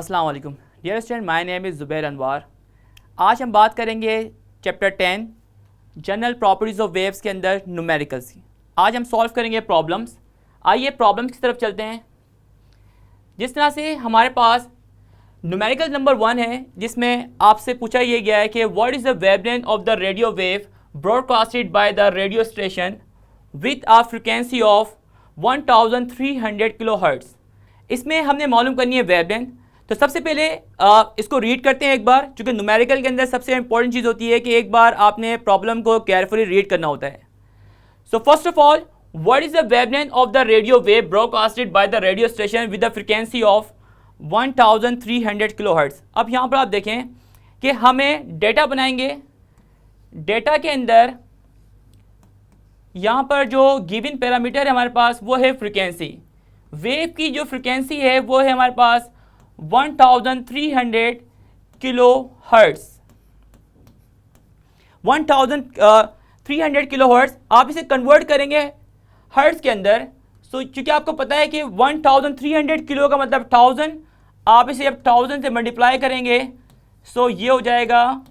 अस्सलाम वालेकुम dear student, my name is Zubair Anwar. आज हम बात करेंगे chapter 10 general properties of waves के अंदर न्यूमेरिकल्स की। आज हम सॉल्व करेंगे प्रॉब्लम्स। आइए प्रॉब्लम्स की तरफ चलते हैं। जिस तरह से हमारे पास न्यूमेरिकल नंबर 1 है, जिसमें आपसे पूछा ये गया है कि what is the wavelength of the radio wave broadcasted by the radio station with a frequency of 1300 kilohertz. इसमें हमने मालूम करनी है वेवलेंथ। तो सबसे पहले इसको रीड करते हैं एक बार, क्योंकि न्यूमेरिकल के अंदर सबसे इंपॉर्टेंट चीज़ होती है कि एक बार आपने प्रॉब्लम को केयरफुली रीड करना होता है। So first of all, what is the wavelength of the radio wave broadcasted by the radio station with the frequency of 1300 kilohertz. अब यहाँ पर आप देखें कि हमें डेटा बनाएंगे। डेटा के अंदर यहाँ पर जो गिवन पैरामीटर है हमारे पास वो है फ्रिक्वेंसी। वेव की जो फ्रिक्वेंसी है वो है हमारे पास 1300 किलो हर्ट्ज़। 1300 किलो हर्ट्ज़ आप इसे कन्वर्ट करेंगे हर्ट्ज़ के अंदर। सो चूँकि आपको पता है कि 1300 किलो का मतलब 1000, आप इसे अब 1000 से मल्टीप्लाई करेंगे। सो ये हो जाएगा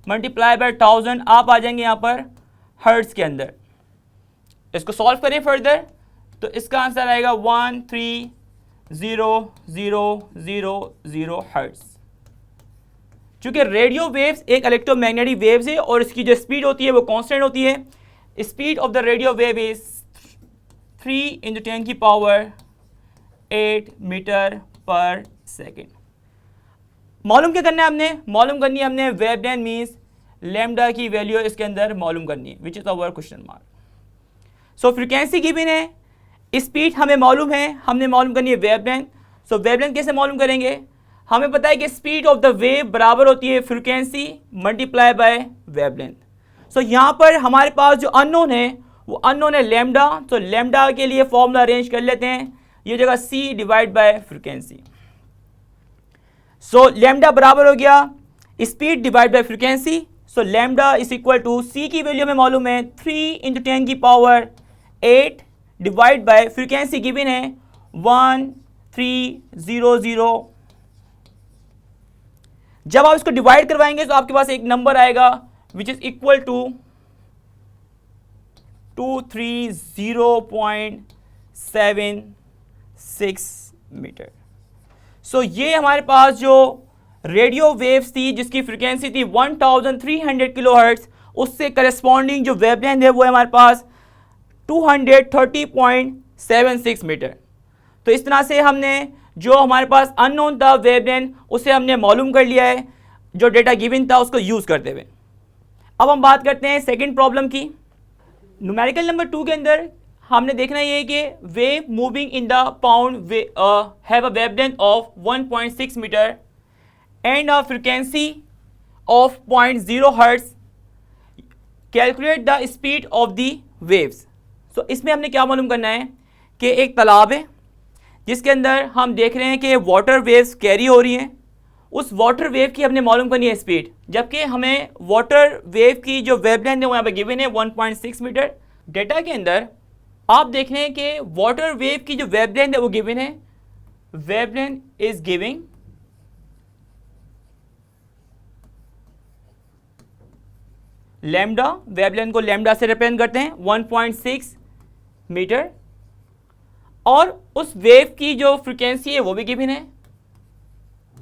मल्टीप्लाई बाय 1000, आप आ जाएंगे यहाँ पर हर्ट्ज़ के अंदर। इसको सॉल्व करें फर्दर तो इसका आंसर आएगा 13000 हर्ट्ज़। चूँकि रेडियो वेव्स एक इलेक्ट्रोमैग्नेटिक वेव्स है और इसकी जो स्पीड होती है वो कांस्टेंट होती है। Speed of the radio wave is 3 × 10⁸ metre per second. मालूम क्या करना है हमने? मालूम करनी है हमने वेवलेंथ मीन्स लैम्डा की वैल्यू इसके अंदर मालूम करनी है, which is our question mark. So frequency given है, स्पीड हमें मालूम है, हमने मालूम करनी है वेवलेंथ। सो वेवलेंथ कैसे मालूम करेंगे? हमें पता है कि स्पीड ऑफ द वेव बराबर होती है फ्रीक्वेंसी मल्टीप्लाई बाय वेवलेंथ। सो यहाँ पर हमारे पास जो अननोन है वो अननोन है लैम्डा। तो लैम्डा के लिए फॉर्मूला अरेंज कर लेते हैं, ये जगह c divide by frequency. So lambda बराबर हो गया speed divide by frequency. So lambda is equal to c की वैल्यू में मालूम है 3 × 10⁸ डिवाइड बाय फ्रीक्वेंसी गिवन है 1300। जब आप इसको डिवाइड करवाएंगे तो आपके पास एक नंबर आएगा which is equal to 230.76 metre. So ये हमारे पास जो रेडियो वेव्स थी जिसकी फ्रीक्वेंसी थी 1300 किलोहर्ट्ज़, उससे करस्पॉन्डिंग जो वेवलेंथ है वो है हमारे पास 230.76 मीटर। तो इस तरह से हमने जो हमारे पास अननोन था वेवलेंथ उसे हमने मालूम कर लिया है, जो डेटा गिवन था उसको यूज़ करते हुए। अब हम बात करते हैं सेकंड प्रॉब्लम की। न्यूमेरिकल नंबर 2 के अंदर हमने देखना ये है कि wave moving in the pound have a wavelength of 1.6 metre and a frequency of 0.0 hertz. Calculate the speed of the waves. तो इसमें हमने क्या मालूम करना है कि एक तालाब है जिसके अंदर हम देख रहे हैं कि वाटर वेव्स कैरी हो रही हैं। उस वाटर वेव की हमने मालूम करनी है स्पीड, जबकि हमें वाटर वेव की जो वेवलेंथ है वो यहाँ पे गिवन है 1.6 मीटर। डेटा के अंदर आप देख रहे हैं कि वाटर वेव की जो वेवलेंथ है वो गिवन है, wavelength is giving lambda. Wavelength को लैम्डा से रिप्रेजेंट करते हैं 1.6 मीटर, और उस वेव की जो फ्रीक्वेंसी है वो भी गिवन है,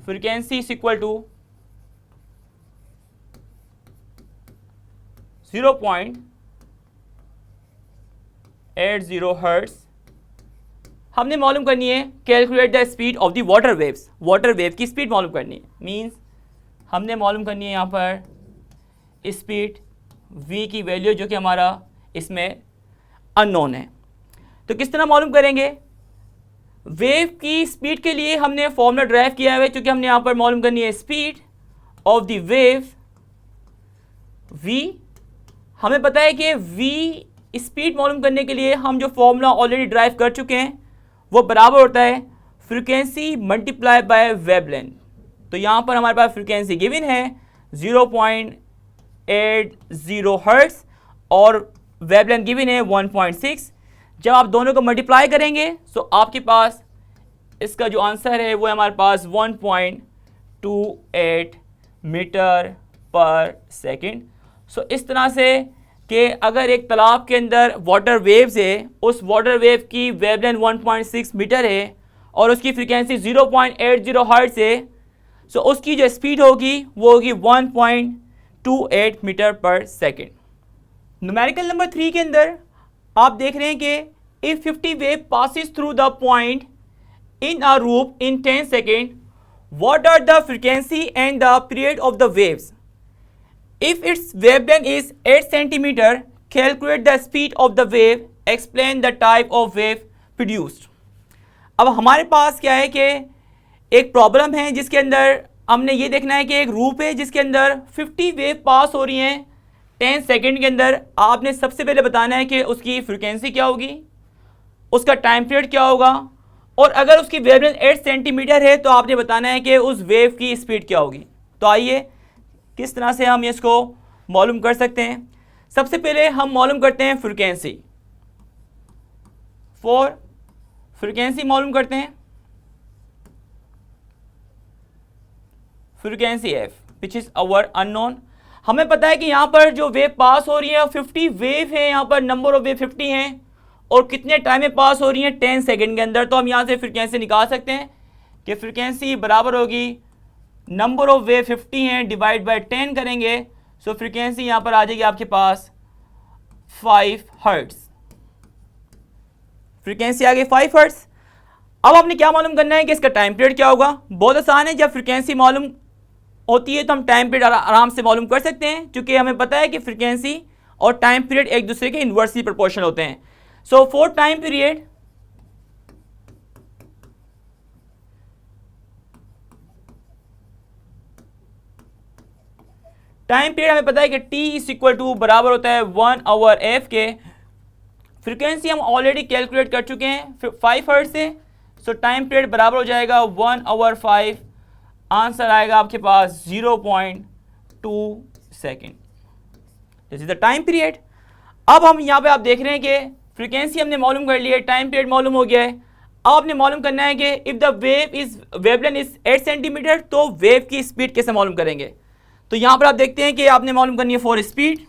frequency is equal to 0.80 hertz. हमने मालूम करनी है calculate the speed of the water waves. Water wave की स्पीड मालूम करनी है, मींस हमने मालूम करनी है यहाँ पर स्पीड v की वैल्यू जो कि हमारा इसमें अननोन है। तो किस तरह मालूम करेंगे? वेव की स्पीड के लिए हमने फॉर्मूला ड्राइव किया है, क्योंकि हमने यहाँ पर मालूम करनी है speed of the wave v। हमें पता है कि v स्पीड मालूम करने के लिए हम जो फॉर्मूला ऑलरेडी ड्राइव कर चुके हैं वो बराबर होता है फ्रीक्वेंसी मल्टीप्लाई बाय वेवलेंथ। तो यहाँ पर हमारे पास फ्रीक्वेंसी गिवन है 0.80 हर्ट्ज़ और वेवलेंथ गिवन है 1.6। जब आप दोनों को मल्टीप्लाई करेंगे तो आपके पास इसका जो आंसर है वो है हमारे पास 1.28 मीटर पर सेकेंड। सो इस तरह से कि अगर एक तालाब के अंदर वाटर वेव्स है, उस वाटर वेव की वेवलेंथ 1.6 मीटर है और उसकी फ्रीक्वेंसी 0.80 हर्ट्ज है, सो उसकी जो स्पीड होगी वो होगी 1.28 metre per second. Numerical number 3 के अंदर आप देख रहे हैं कि if 50 wave passes through the point in a loop in 10 seconds, what are the frequency and the period of the waves? If its wavelength is 8 centimeter, calculate the speed of the wave, explain the type of wave produced. अब हमारे पास क्या है कि एक problem है जिसके अंदर हमने ये देखना है कि एक रूप है जिसके अंदर 50 वेव पास हो रही हैं 10 सेकेंड के अंदर। आपने सबसे पहले बताना है कि उसकी फ्रीक्वेंसी क्या होगी, उसका टाइम पीरियड क्या होगा, और अगर उसकी वेवलेंथ 8 सेंटीमीटर है तो आपने बताना है कि उस वेव की स्पीड क्या होगी। तो आइए किस तरह से हम इसको मालूम कर सकते हैं। सबसे पहले हम मालूम करते हैं फ्रीक्वेंसी। फ्रीक्वेंसी मालूम करते हैं, frequency F which is our unknown. हमें पता है कि यहाँ पर जो वेव पास हो रही है 50 वेव है, यहाँ पर नंबर ऑफ वेव 50 हैं और कितने टाइम में पास हो रही है 10 सेकेंड के अंदर। तो हम यहाँ से फ्रीक्वेंसी निकाल सकते हैं कि फ्रीक्वेंसी बराबर होगी नंबर ऑफ वेव 50 हैं डिवाइड बाय 10 करेंगे। सो फ्रीक्वेंसी यहाँ पर आ जाएगी आपके पास 5 हर्ट्ज। फ्रीक्वेंसी आ गई 5 हर्ट्ज। अब आपने क्या मालूम करना है कि इसका टाइम पीरियड क्या होगा। बहुत आसान है, जब फ्रीक्वेंसी मालूम होती है तो हम टाइम पीरियड आराम से मालूम कर सकते हैं, क्योंकि हमें पता है कि फ्रीक्वेंसी और टाइम पीरियड एक दूसरे के इन्वर्सली प्रोपोर्शनल होते हैं। So for time period, time period हमें पता है कि T इज इक्वल टू बराबर होता है 1 आवर एफ के। फ्रीक्वेंसी हम ऑलरेडी कैलकुलेट कर चुके हैं 5 हर्ट्ज से। सो टाइम पीरियड बराबर हो जाएगा 1 आवर 5, आंसर आएगा आपके पास 0.2 second. This is the time period. अब हम यहाँ पे आप देख रहे हैं कि फ्रीक्वेंसी हमने मालूम कर लिया है, टाइम पीरियड मालूम हो गया है। अब आपने मालूम करना है कि if the wavelength is 8 centimetre, तो वेव की स्पीड कैसे मालूम करेंगे। तो यहां पर आप देखते हैं कि आपने मालूम करनी है फॉर स्पीड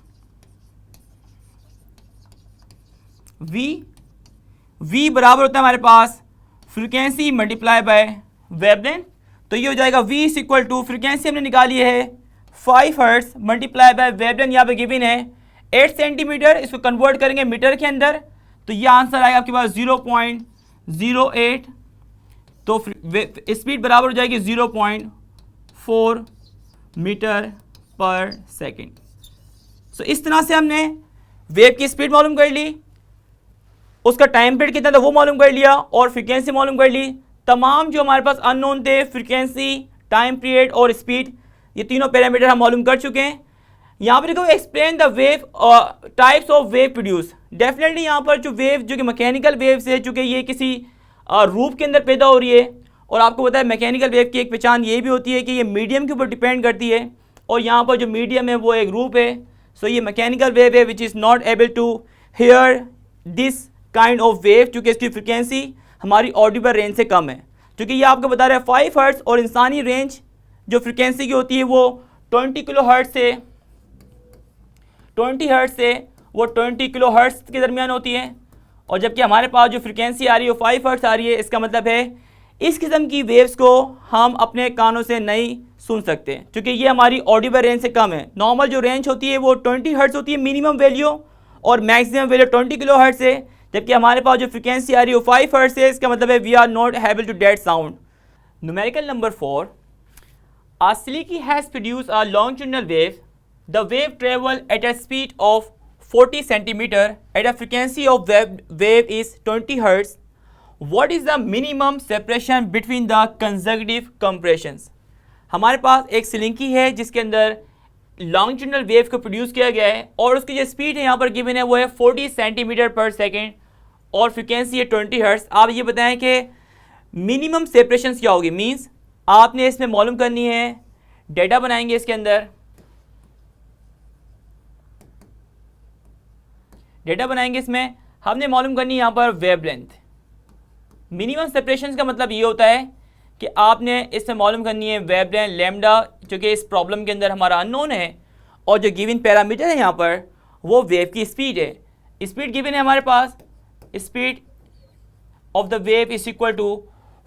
v बराबर होता है हमारे पास फ्रीक्वेंसी मल्टीप्लाई बाय वेवलेंथ। तो ये हो जाएगा v is equal to, frequency हमने निकाली है 5 हर्ट्ज मल्टीप्लाई बाय वेवलेंथ यहाँ पे गिवन है 8 सेंटीमीटर। इसको कन्वर्ट करेंगे मीटर के अंदर तो ये आंसर आएगा आपके पास 0.08। तो स्पीड बराबर हो जाएगी 0.4 मीटर पर सेकेंड। सो इस तरह से हमने वेव की स्पीड मालूम कर ली, उसका टाइम पीरियड कितना था वो मालूम कर लिया और फ्रीक्वेंसी मालूम कर ली। तमाम जो हमारे पास अननोन थे, फ्रीक्वेंसी, टाइम पीरियड और स्पीड, ये तीनों पैरामीटर हम मालूम कर चुके हैं। यहाँ पर देखो explain the wave types of wave produce. Definitely यहाँ पर जो वेव जो कि मैकेनिकल वेव्स है, चूँकि ये किसी रूप के अंदर पैदा हो रही है और आपको पता है मैकेनिकल वेव की एक पहचान ये भी होती है कि ये मीडियम के ऊपर डिपेंड करती है और यहाँ पर जो मीडियम है वो एक रूप है। सो ये मैकेनिकल वेव है which is not able to hear this kind of wave, क्योंकि इसकी फ्रिक्वेंसी हमारी ऑडिबल रेंज से कम है। क्योंकि ये आपको बता रहा है 5 हर्ट्ज और इंसानी रेंज जो फ्रिक्वेंसी की होती है वो 20 किलो हर्ट्ज से 20 किलो हर्ट्ज के दरमियान होती है। और जबकि हमारे पास जो फ्रिक्वेंसी आ रही है वो 5 हर्ट्ज आ रही है। इसका मतलब है इस किस्म की वेव्स को हम अपने कानों से नहीं सुन सकते, क्योंकि ये हमारी ऑडिबल रेंज से कम है। नॉर्मल जो रेंज होती है वो 20 हर्ट्ज होती है मिनिमम वैल्यू, और मैक्सिमम वैल्यू 20 किलो हर्ट्ज है। जबकि हमारे पास जो फ्रिक्वेंसी आ रही है वो 5 हर्ट्ज है। इसका मतलब है we are not able to date sound. Numerical number 4, a silky has produced a longitudinal wave. The wave travel at a speed of 40 centimeter at a frequency of wave is 20 hertz. What is the minimum separation between the consecutive compressions? हमारे पास एक सिलिंकी है जिसके अंदर longitudinal wave को produce किया गया है और उसकी जो स्पीड है यहाँ पर गिवन है वो है 40 सेंटीमीटर पर सेकेंड और फ्रिक्वेंसी है 20 हर्ट्ज। आप ये बताएं कि मिनिमम सेपरेशन क्या होगी। मीन्स आपने इसमें मालूम करनी है, डेटा बनाएंगे इसके अंदर, डेटा बनाएंगे इसमें हमने मालूम करनी है यहाँ पर वेवलेंथ। मिनिमम सेपरेशन का मतलब ये होता है कि आपने इससे मालूम करनी है वेवलेंथ लैम्डा, जो कि इस प्रॉब्लम के अंदर हमारा अननोन है, और जो गिवन पैरामीटर है यहाँ पर वो वेव की स्पीड है। स्पीड गिवन है हमारे पास, speed of the wave is equal to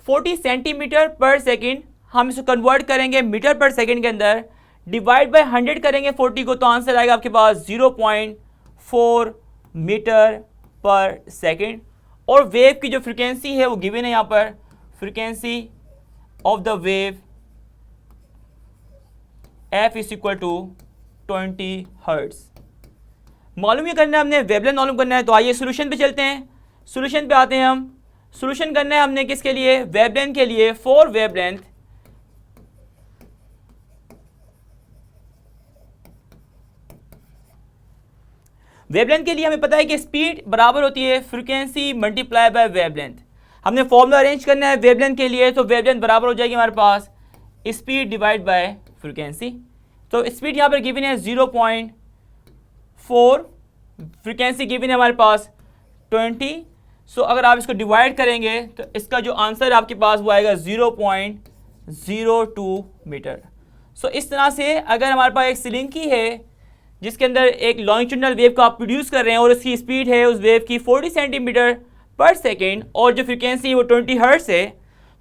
40 centimetre per second. हम इसको कन्वर्ट करेंगे मीटर पर सेकेंड के अंदर, डिवाइड बाय 100 करेंगे 40 को, तो आंसर आएगा आपके पास 0.4 मीटर पर सेकेंड। और वेव की जो फ्रिक्वेंसी है वो गिवन है यहाँ पर, frequency of the wave f is equal to 20 hertz. मालूम ये करना है हमने, वेवलेंथ मालूम करना है। तो आइए सोल्यूशन पे चलते हैं, सोल्यूशन पे आते हैं हम। सोल्यूशन करना है हमने किसके लिए, वेवलेंथ के लिए। फॉर वेवलेंथ के लिए हमें पता है कि स्पीड बराबर होती है फ्रीक्वेंसी मल्टीप्लाई बाय वेवलेंथ। हमने फॉर्मूला अरेंज करना है वेवलेंथ के लिए, तो वेवलेंथ बराबर हो जाएगी हमारे पास स्पीड डिवाइड बाय फ्रीक्वेंसी। तो स्पीड यहाँ पर गिवन है 0.4, फ्रीक्वेंसी गिवन है हमारे पास 20। सो अगर आप इसको डिवाइड करेंगे तो इसका जो आंसर आपके पास वो आएगा 0.02 मीटर। सो इस तरह से अगर हमारे पास एक सिलिंकी है जिसके अंदर एक लॉन्गिट्यूडनल वेव को आप प्रोड्यूस कर रहे हैं और उसकी स्पीड है उस वेव की 40 सेंटीमीटर पर सेकेंड और जो फ्रीक्वेंसी है वो 20 हर्ट्ज है,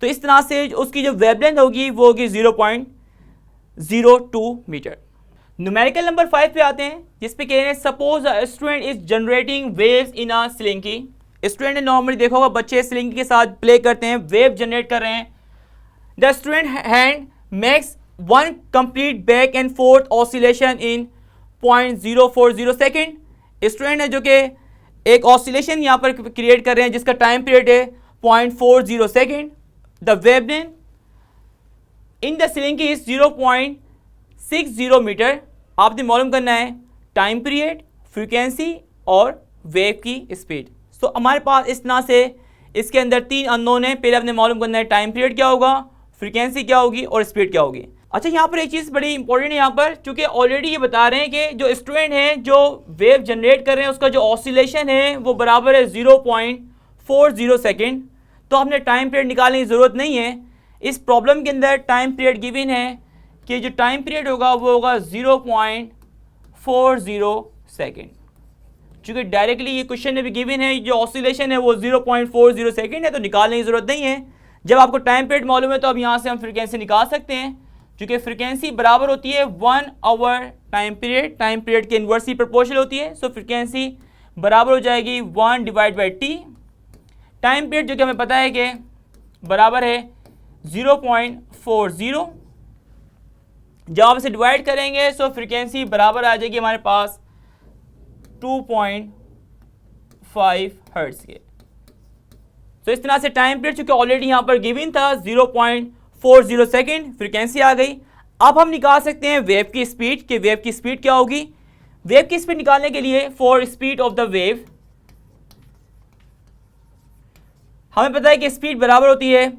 तो इस तरह से उसकी जो वेवलेंथ होगी वो होगी 0.02 मीटर। न्यूमेरिकल नंबर 5 पे आते हैं, जिस पे कह रहे हैं suppose a student is generating waves in a slinky. Student ने नॉर्मली देखा होगा बच्चे स्लिंकी के साथ प्ले करते हैं, वेव जनरेट कर रहे हैं। The student hand makes one complete back and fourth oscillation in 0.040 second. Student है जो कि एक ऑसिलेशन यहाँ पर क्रिएट कर रहे हैं जिसका टाइम पीरियड है 0.40 सेकेंड। The wavelength in the slinky is 0.60 metre. आपने मालूम करना है टाइम पीरियड, फ्रीक्वेंसी और वेव की स्पीड। तो हमारे पास इस तरह से इसके अंदर 3 अननोन है। पहले हमने मालूम करना है टाइम पीरियड क्या होगा, फ्रीक्वेंसी क्या होगी और स्पीड क्या होगी। अच्छा, यहाँ पर एक चीज़ बड़ी इंपॉर्टेंट है यहाँ पर, क्योंकि ऑलरेडी ये बता रहे हैं कि जो स्टूडेंट हैं जो वेव जनरेट कर रहे हैं उसका जो ऑसिलेशन है वो बराबर है 0.40 सेकेंड। तो हमने टाइम पीरियड निकालने की ज़रूरत नहीं है। इस प्रॉब्लम के अंदर टाइम पीरियड गिवन है कि जो टाइम पीरियड होगा वो होगा 0.40 सेकेंड। चूँकि डायरेक्टली ये क्वेश्चन में भी गिवन है जो ऑसिलेशन है वो 0.40 सेकेंड है, तो निकालने की ज़रूरत नहीं है। जब आपको टाइम पीरियड मालूम है तो अब यहाँ से हम फ्रीक्वेंसी निकाल सकते हैं, क्योंकि फ्रीक्वेंसी बराबर होती है 1 आवर टाइम पीरियड के इन्वर्सली प्रोपोर्शनल होती है। सो फ्रीक्वेंसी बराबर हो जाएगी 1 divide by T. Time period जो कि हमें पता है कि बराबर है 0.40। जब आप इसे डिवाइड करेंगे सो फ्रीक्वेंसी बराबर आ जाएगी हमारे पास 2.5 हर्ट्ज के। तो इस तरह से टाइम पीरियड चूंकि ऑलरेडी यहाँ पर गिवन था 0.40 सेकेंड, फ्रीक्वेंसी आ गई। अब हम निकाल सकते हैं वेव की स्पीड, कि वेव की स्पीड क्या होगी। वेव की स्पीड निकालने के लिए for speed of the wave हमें पता है कि स्पीड बराबर होती है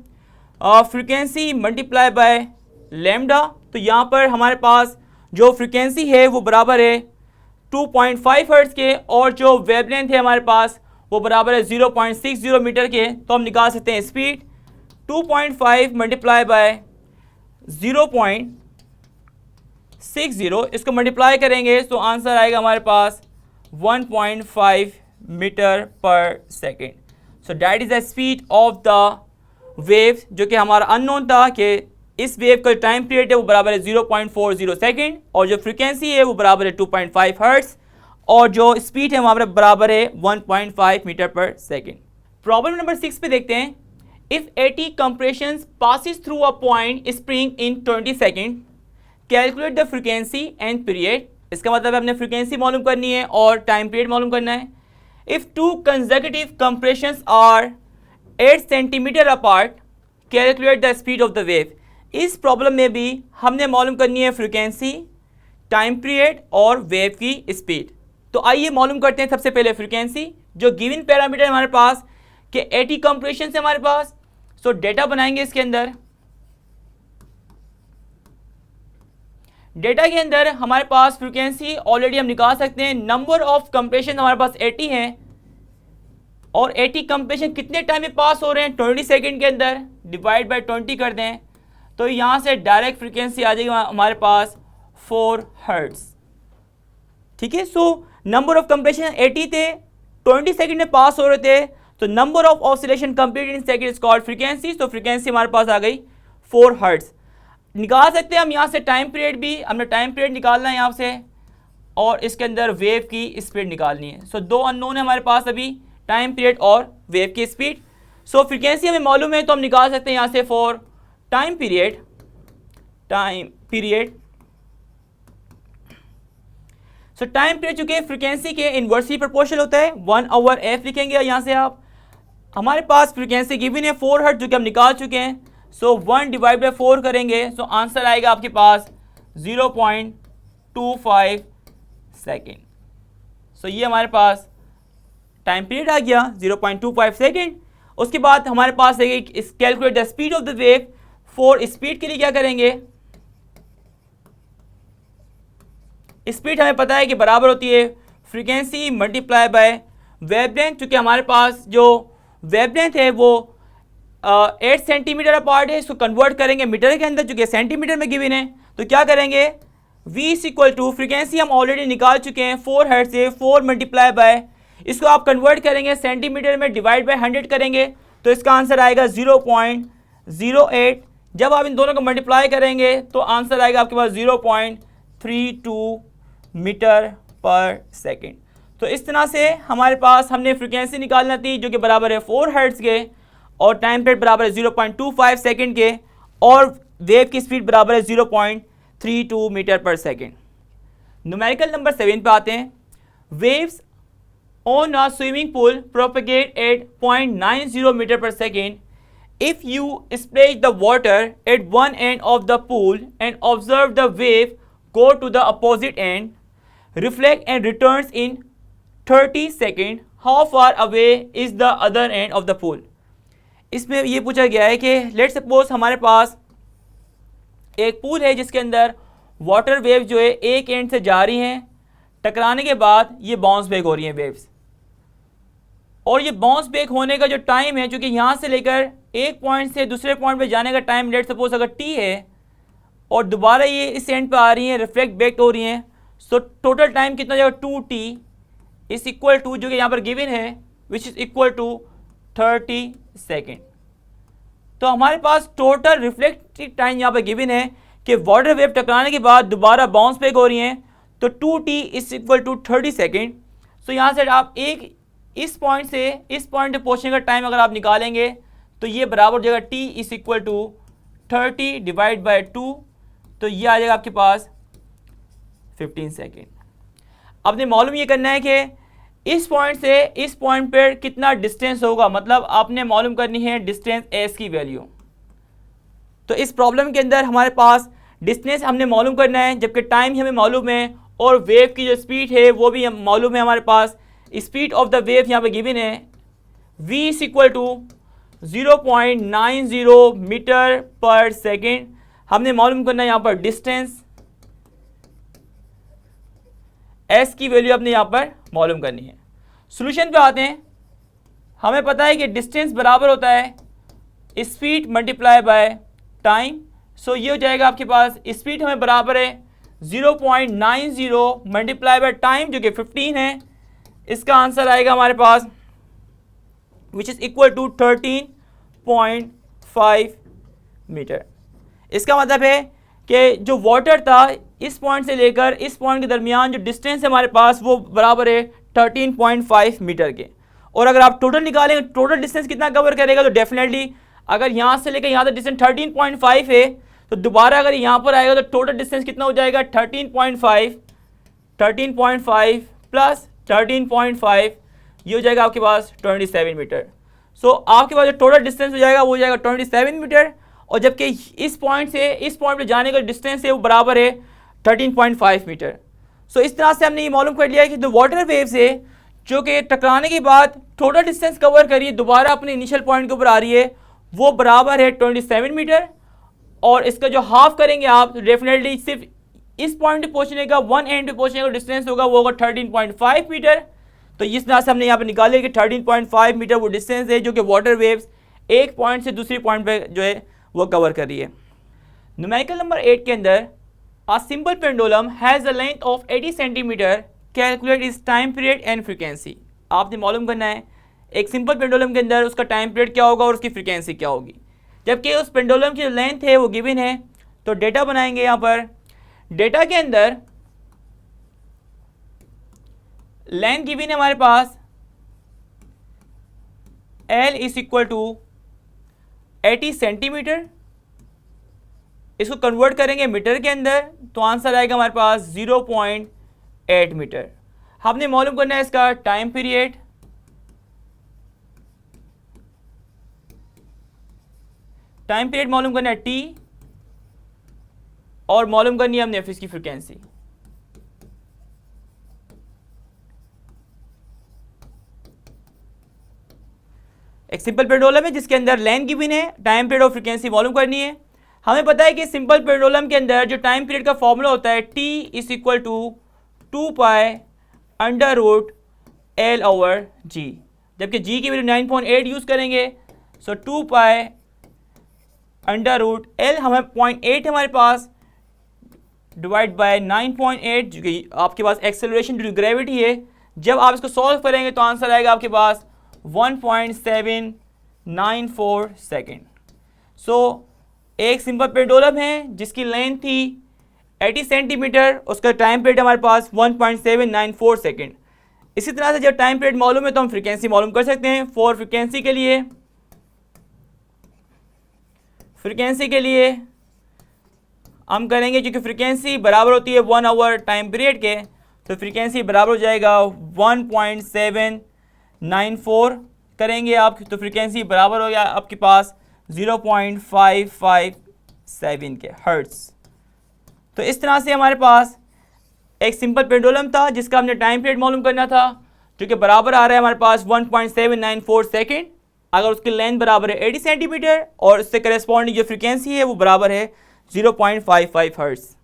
फ्रीक्वेंसी मल्टीप्लाई बाय लैम्डा। तो यहाँ पर हमारे पास जो फ्रीक्वेंसी है वो बराबर है 2.5 हर्ट्ज के और जो वेवलेंथ है हमारे पास वो बराबर है 0.60 मीटर के। तो हम निकाल सकते हैं स्पीड 2.5 मल्टीप्लाई बाय 0.60, इसको मल्टीप्लाई करेंगे तो आंसर आएगा हमारे पास 1.5 metre per second. So that is the speed of the wave, जो कि हमारा अननोन था कि इस वेव का टाइम पीरियड है वो बराबर है 0.40 सेकेंड और जो फ्रीक्वेंसी है वो बराबर है 2.5 हर्ट्ज और जो स्पीड है वहाँ पर बराबर है 1.5 metre per second. Problem number 6 पे देखते हैं। If 80 compressions passes through a point spring in 20 seconds, calculate the frequency and period। इसका मतलब है हमने फ्रीक्वेंसी मालूम करनी है और टाइम पीरियड मालूम करना है। If 2 consecutive compressions are 8 centimetre apart, calculate the speed of the wave। इस प्रॉब्लम में भी हमने मालूम करनी है फ्रीक्वेंसी, टाइम पीरियड और वेव की स्पीड। तो आइए मालूम करते हैं सबसे पहले फ्रीक्वेंसी। जो गिवन पैरामीटर हमारे पास कि 80 कंप्रेशन है हमारे पास, सो डेटा बनाएंगे इसके अंदर। डेटा के अंदर हमारे पास फ्रीक्वेंसी ऑलरेडी हम निकाल सकते हैं। नंबर ऑफ कंप्रेशन हमारे पास 80 है और 80 कंप्रेशन कितने टाइम में पास हो रहे हैं, 20 सेकेंड के अंदर, डिवाइड बाय 20 कर दें तो यहाँ से डायरेक्ट फ्रीक्वेंसी आ जाएगी हमारे पास 4 हर्ट्ज। ठीक है, सो नंबर ऑफ कंप्रेशन 80 थे, 20 सेकेंड में पास हो रहे थे, तो number of oscillation complete in second is called frequency. तो फ्रीक्वेंसी हमारे पास आ गई 4 हर्ट्ज। निकाल सकते हैं हम यहाँ से टाइम पीरियड भी, हमने टाइम पीरियड निकालना है यहाँ से और इसके अंदर वेव की स्पीड निकालनी है। सो दो अननोन है हमारे पास अभी, टाइम पीरियड और वेव की स्पीड। सो फ्रीक्वेंसी हमें मालूम है तो हम निकाल सकते हैं यहाँ से for time period, so time period चूंकि फ्रीक्वेंसी के इन्वर्सली प्रोपोर्शनल होता है 1/f लिखेंगे। यहाँ से आप हमारे पास फ्रीक्वेंसी गिवन है 4 हर्ट्ज जो कि हम निकाल चुके हैं। सो 1 डिवाइड बाई 4 करेंगे, सो आंसर आएगा आपके पास 0.25 सेकेंड। सो ये हमारे पास टाइम पीरियड आ गया 0.25 सेकेंड। उसके बाद हमारे पास है calculate the speed of the wave. For speed के लिए क्या करेंगे, स्पीड हमें पता है कि बराबर होती है फ्रीक्वेंसी मल्टीप्लाई बाय वेवलेंथ। चूंकि हमारे पास जो वेवलेंथ है वो 8 सेंटीमीटर अपार्ट है, इसको कन्वर्ट करेंगे मीटर के अंदर, चूंकि सेंटीमीटर में गिवन है तो क्या करेंगे v is equal to, frequency हम ऑलरेडी निकाल चुके हैं 4 हर्ट्ज से, 4 मल्टीप्लाई बाय, इसको आप कन्वर्ट करेंगे सेंटीमीटर में, डिवाइड बाय 100 करेंगे तो इसका आंसर आएगा 0.08। जब आप इन दोनों को मल्टीप्लाई करेंगे तो आंसर आएगा आपके पास 0.32 मीटर पर सेकेंड। तो इस तरह से हमारे पास हमने फ्रीक्वेंसी निकालना थी जो कि बराबर है 4 हर्ट्ज के और टाइम पीरियड बराबर है 0.25 सेकेंड के और वेव की स्पीड बराबर है 0.32 metre per second. Numerical number 7 पे आते हैं। Waves on a swimming pool propagate at 0.90 metre per second if you splash the water at one end of the pool and observe the wave go to the opposite end, reflect and returns in 30 seconds, how far away is the other end of the pool? इसमें ये पूछा गया है कि let suppose हमारे पास एक pool है जिसके अंदर वाटर वेव जो है एक एंड से जा रही हैं, टकराने के बाद ये बाउंस बैक हो रही हैं वेव्स, और ये बाउंस बैक होने का जो टाइम है, चूँकि यहाँ से लेकर एक पॉइंट से दूसरे पॉइंट पे जाने का टाइम लेट सपोज अगर t है और दोबारा ये इस एंड पे आ रही हैं, रिफ्लेक्ट बैक हो रही हैं, सो टोटल टाइम कितना हो जाएगा 2t इज इक्वल टू, जो कि यहाँ पर गिवन है which is equal to 30 second. तो हमारे पास टोटल रिफ्लेक्टिव टाइम यहाँ पर गिवन है कि वाटर वेव टकराने के बाद दोबारा बाउंस बैक हो रही हैं, तो 2t is equal to 30 second. So यहाँ से आप एक इस पॉइंट से इस पॉइंट पे पहुँचने का टाइम अगर आप निकालेंगे तो ये बराबर हो जाएगा t is equal to 30 divide by 2, तो ये आ जाएगा आपके पास 15 सेकेंड। आपने मालूम ये करना है कि इस पॉइंट से इस पॉइंट पर कितना डिस्टेंस होगा, मतलब आपने मालूम करनी है डिस्टेंस s की वैल्यू। तो इस प्रॉब्लम के अंदर हमारे पास डिस्टेंस हमने मालूम करना है, जबकि टाइम हमें मालूम है और वेव की जो स्पीड है वो भी मालूम है हमारे पास। स्पीड ऑफ द वेव यहाँ पे गिवन है v is equal to 0.90 metre per second. हमने मालूम करना है यहाँ पर डिस्टेंस, s की वैल्यू आपने यहाँ पर मालूम करनी है। सॉल्यूशन पे आते हैं। हमें पता है कि डिस्टेंस बराबर होता है स्पीड मल्टीप्लाई बाय टाइम। सो ये हो जाएगा आपके पास, स्पीड हमें बराबर है 0.90 मल्टीप्लाई बाय टाइम जो कि 15 है, इसका आंसर आएगा हमारे पास which is equal to 13.5 metre. इसका मतलब है कि जो वाटर था इस पॉइंट से लेकर इस पॉइंट के दरमियान जो डिस्टेंस है हमारे पास वो बराबर है 13.5 मीटर के। और अगर आप टोटल निकालेंगे टोटल डिस्टेंस कितना कवर करेगा, तो डेफिनेटली अगर यहाँ से लेकर यहाँ तक डिस्टेंस 13.5 है तो दोबारा अगर यहाँ पर आएगा तो टोटल डिस्टेंस कितना हो जाएगा 13.5 प्लस 13.5, ये हो जाएगा आपके पास 27 मीटर। सो आपके पास जो टोटल डिस्टेंस हो जाएगा वो हो जाएगा 27 मीटर, और जबकि इस पॉइंट से इस पॉइंट पे जाने का डिस्टेंस है वो बराबर है 13.5 मीटर। सो इस तरह से हमने ये मालूम कर लिया है कि जो वाटर वेव्स है जो कि टकराने के बाद टोटल डिस्टेंस कवर करिए दोबारा अपने इनिशियल पॉइंट के ऊपर आ रही है वो बराबर है 27 मीटर, और इसका जो हाफ करेंगे आप तो डेफिनेटली सिर्फ इस पॉइंट पे पहुंचने का वन एंड पे पहुंचने का डिस्टेंस होगा वो होगा 13.5 मीटर। तो इस तरह से हमने यहाँ पे निकाले कि 13.5 मीटर वो डिस्टेंस है जो कि वाटर वेव्स एक पॉइंट से दूसरी पॉइंट पे जो है वो कवर कर रही है। न्यूमेरिकल नंबर 8 के अंदर a simple pendulum has a length of 80 centimetre, calculate इस टाइम पीरियड एंड फ्रीक्वेंसी। आपने मालूम करना है एक सिंपल पेंडुलम के अंदर उसका टाइम पीरियड क्या होगा और उसकी फ्रीक्वेंसी क्या होगी। जबकि उस पेंडुलम की जो लेंथ है वो गिवन है, तो डेटा बनाएंगे। यहाँ पर डेटा के अंदर लेंथ गिवन है हमारे पास L is equal to 80 centimetre. इसको कन्वर्ट करेंगे मीटर के अंदर तो आंसर आएगा हमारे पास 0.8 मीटर। हमने मालूम करना है इसका टाइम पीरियड, मालूम करना है T, और मालूम करनी है हमने इसकी फ्रीक्वेंसी। एक सिंपल पेंडुलम है जिसके अंदर लेंथ गिवन है, टाइम पीरियड और फ्रीक्वेंसी मालूम करनी है। हमें पता है कि सिंपल पेंडुलम के अंदर जो टाइम पीरियड का फॉर्मूला होता है T is equal to 2 pi under root L over G, जबकि G की वैल्यू 9.8 यूज़ करेंगे। So 2 pi under root L हमें 0.8 हमारे पास डिवाइड बाय 9.8, जो कि आपके पास एक्सेलरेशन ड्यू टू ग्रेविटी है। जब आप इसको सॉल्व करेंगे तो आंसर आएगा आपके पास 1.794 सेकेंड। सो एक सिंपल पेंडुलम है जिसकी लेंथ थी 80 सेंटीमीटर, उसका टाइम पीरियड हमारे पास 1.794 सेकेंड। इसी तरह से जब टाइम पीरियड मालूम है तो हम फ्रीक्वेंसी मालूम कर सकते हैं। फॉर फ्रीक्वेंसी के लिए हम करेंगे, क्योंकि फ्रीक्वेंसी बराबर होती है 1 आवर टाइम पीरियड के, तो फ्रीक्वेंसी बराबर हो जाएगा 1.794 करेंगे आप, तो फ्रीक्वेंसी बराबर हो गया आपके पास 0.557 के हर्ट्स। तो इस तरह से हमारे पास एक सिंपल पेंडुलम था जिसका हमने टाइम पीरियड मालूम करना था, जो कि बराबर आ रहा है हमारे पास 1.794 सेकेंड। अगर उसकी लेंथ बराबर है 80 सेंटीमीटर और उससे करेस्पॉन्डिंग जो फ्रीक्वेंसी है वो बराबर है 0.55 हर्ट्स।